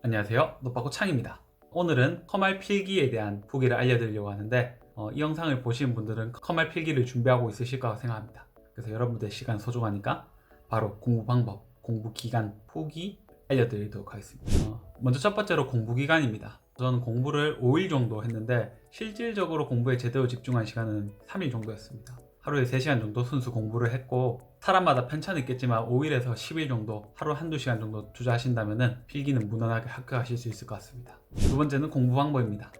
안녕하세요, 노빠꾸 창입니다. 오늘은 커말 필기에 대한 후기를 알려드리려고 하는데 이 영상을 보신 분들은 커말 필기를 준비하고 있으실 거라고 생각합니다. 그래서 여러분들의 시간 소중하니까 바로 공부 방법, 공부 기간, 후기 알려드리도록 하겠습니다. 먼저 첫 번째로 공부 기간입니다. 저는 공부를 5일 정도 했는데 실질적으로 공부에 제대로 집중한 시간은 3일 정도였습니다. 하루에 3시간 정도 순수 공부를 했고, 사람마다 편차는 있겠지만 5일에서 10일 정도 하루 한두 시간 정도 투자하신다면 필기는 무난하게 합격하실 수 있을 것 같습니다. 두 번째는 공부 방법입니다.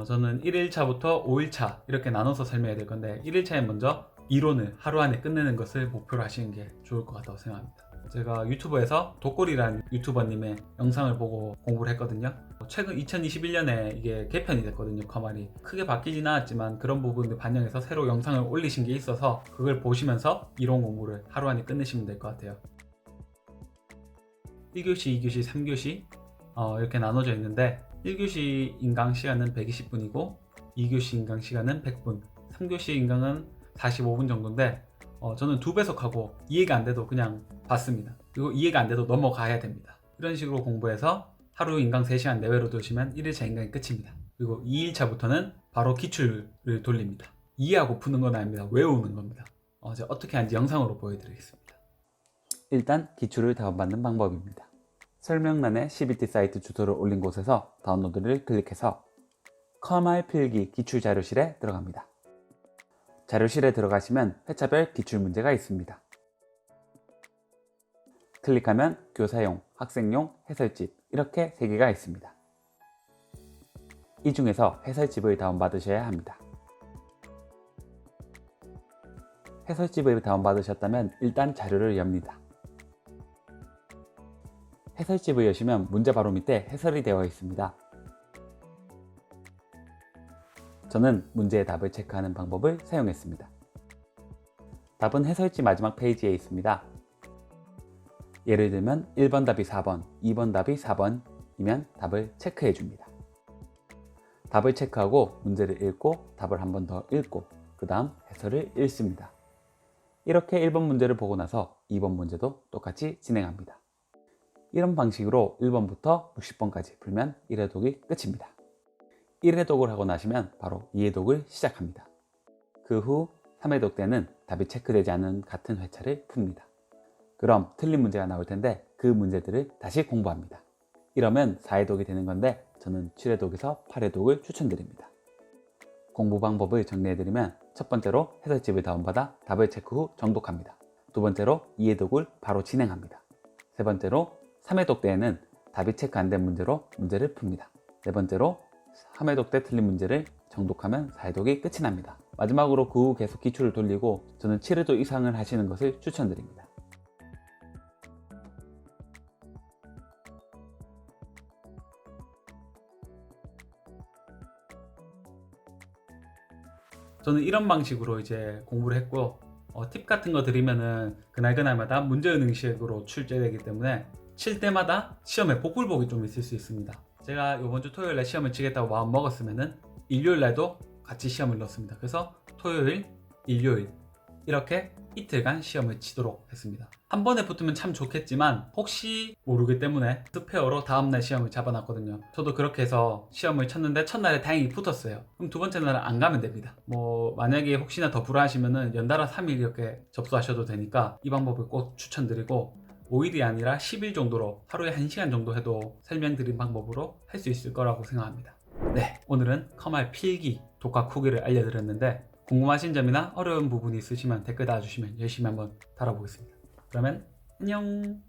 저는 1일차부터 5일차 이렇게 나눠서 설명해야 될 건데, 1일차에 먼저 이론을 하루 안에 끝내는 것을 목표로 하시는 게 좋을 것 같다고 생각합니다. 제가 유튜브에서 독골이라는 유튜버님의 영상을 보고 공부를 했거든요. 최근 2021년에 이게 개편이 됐거든요. 커말이 크게 바뀌진 않았지만 그런 부분을 반영해서 새로 영상을 올리신 게 있어서 그걸 보시면서 이론 공부를 하루 안에 끝내시면 될 것 같아요. 1교시, 2교시, 3교시 이렇게 나눠져 있는데, 1교시 인강 시간은 120분이고 2교시 인강 시간은 100분, 3교시 인강은 45분 정도인데 저는 2배속하고 이해가 안 돼도 그냥 봤습니다. 그리고 이해가 안 돼도 넘어가야 됩니다. 이런 식으로 공부해서 하루 인강 3시간 내외로 두시면 1일차 인강이 끝입니다. 그리고 2일차부터는 바로 기출을 돌립니다. 이해하고 푸는 건 아닙니다. 외우는 겁니다. 제가 어떻게 하는지 영상으로 보여드리겠습니다. 일단 기출을 다운받는 방법입니다. 설명란에 CBT 사이트 주소를 올린 곳에서 다운로드를 클릭해서 커말 필기 기출 자료실에 들어갑니다. 자료실에 들어가시면 회차별 기출 문제가 있습니다. 클릭하면 교사용, 학생용, 해설집 이렇게 3개가 있습니다. 이 중에서 해설집을 다운받으셔야 합니다. 해설집을 다운받으셨다면 일단 자료를 엽니다. 해설집을 여시면 문제 바로 밑에 해설이 되어 있습니다. 저는 문제의 답을 체크하는 방법을 사용했습니다. 답은 해설집 마지막 페이지에 있습니다. 예를 들면 1번 답이 4번, 2번 답이 4번이면 답을 체크해 줍니다. 답을 체크하고 문제를 읽고 답을 한 번 더 읽고 그 다음 해설을 읽습니다. 이렇게 1번 문제를 보고 나서 2번 문제도 똑같이 진행합니다. 이런 방식으로 1번부터 60번까지 풀면 1회독이 끝입니다. 1회독을 하고 나시면 바로 2회독을 시작합니다. 그 후 3회독 때는 답이 체크되지 않은 같은 회차를 풉니다. 그럼 틀린 문제가 나올 텐데 그 문제들을 다시 공부합니다. 이러면 4회독이 되는 건데 저는 7회독에서 8회독을 추천드립니다. 공부 방법을 정리해드리면, 첫 번째로 해설집을 다운받아 답을 체크 후 정독합니다. 두 번째로 2회독을 바로 진행합니다. 세 번째로 3회독 때에는 답이 체크 안 된 문제로 문제를 풉니다. 네 번째로 3회독 때 틀린 문제를 정독하면 4회독이 끝이 납니다. 마지막으로 그 후 계속 기출을 돌리고 저는 7회독 이상을 하시는 것을 추천드립니다. 저는 이런 방식으로 이제 공부를 했고, 팁 같은 거 드리면은 그날마다 문제은행식으로 출제되기 때문에 칠 때마다 시험에 복불복이 좀 있을 수 있습니다. 제가 이번 주 토요일에 시험을 치겠다고 마음 먹었으면은 일요일날도 같이 시험을 넣었습니다. 그래서 토요일, 일요일 이렇게 이틀간 시험을 치도록 했습니다. 한 번에 붙으면 참 좋겠지만 혹시 모르기 때문에 스페어로 다음날 시험을 잡아놨거든요. 저도 그렇게 해서 시험을 쳤는데 첫날에 다행히 붙었어요. 그럼 두 번째 날은 안 가면 됩니다. 만약에 혹시나 더 불안하시면은 연달아 3일 이렇게 접수하셔도 되니까 이 방법을 꼭 추천드리고, 5일이 아니라 10일 정도로 하루에 1시간 정도 해도 설명드린 방법으로 할 수 있을 거라고 생각합니다. 네, 오늘은 커말 필기 독학 후기를 알려드렸는데, 궁금하신 점이나 어려운 부분이 있으시면 댓글 달아주시면 열심히 한번 달아보겠습니다. 그러면 안녕.